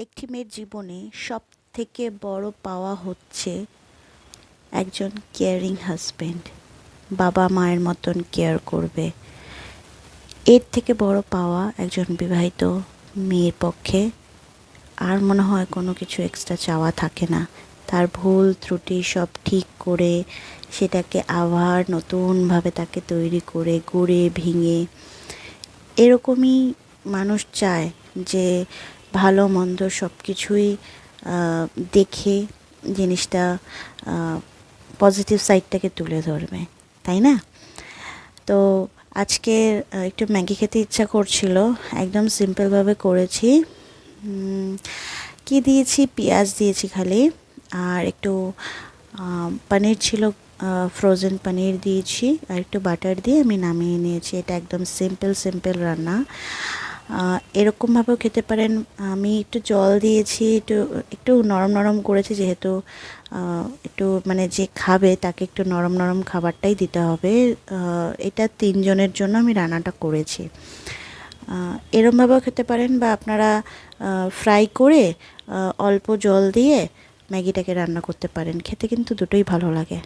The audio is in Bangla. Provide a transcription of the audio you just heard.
একটি মেয়ের জীবনে সবথেকে বড় পাওয়া হচ্ছে একজন কেয়ারিং হাজবেন্ড। বাবা মায়ের মতন কেয়ার করবে। এর থেকে বড় পাওয়া একজন বিবাহিত মেয়ের পক্ষে আর মনে হয় কোনো কিছু এক্সট্রা চাওয়া থাকে না। তার ভুল ত্রুটি সব ঠিক করে সেটাকে আবার নতুনভাবে তাকে তৈরি করে গড়ে ভেঙে এরকমই মানুষ চায় যে ভালো মন্দ সব কিছুই দেখে জিনিসটা পজিটিভ সাইডটাকে তুলে ধরবে, তাই না? তো আজকে একটু ম্যাগি খেতে ইচ্ছা করছিল, একদম সিম্পলভাবে করেছি। কি দিয়েছি, পেঁয়াজ দিয়েছি খালি, আর একটু পনির ছিল, ফ্রোজেন পনির দিয়েছি, আর একটু বাটার দিয়ে আমি নামিয়ে নিয়েছি। এটা একদম সিম্পল রান্না। এরকমভাবেও খেতে পারেন। আমি একটু জল দিয়েছি, একটু একটু নরম নরম করেছি, যেহেতু একটু মানে যে খাবে তাকে একটু নরম নরম খাবারটাই দিতে হবে। এটা 3 জনের জন্য আমি রান্নাটা করেছি। এরমভাবেও খেতে পারেন, বা আপনারা ফ্রাই করে অল্প জল দিয়ে ম্যাগিটাকে রান্না করতে পারেন। খেতে কিন্তু দুটোই ভালো লাগে।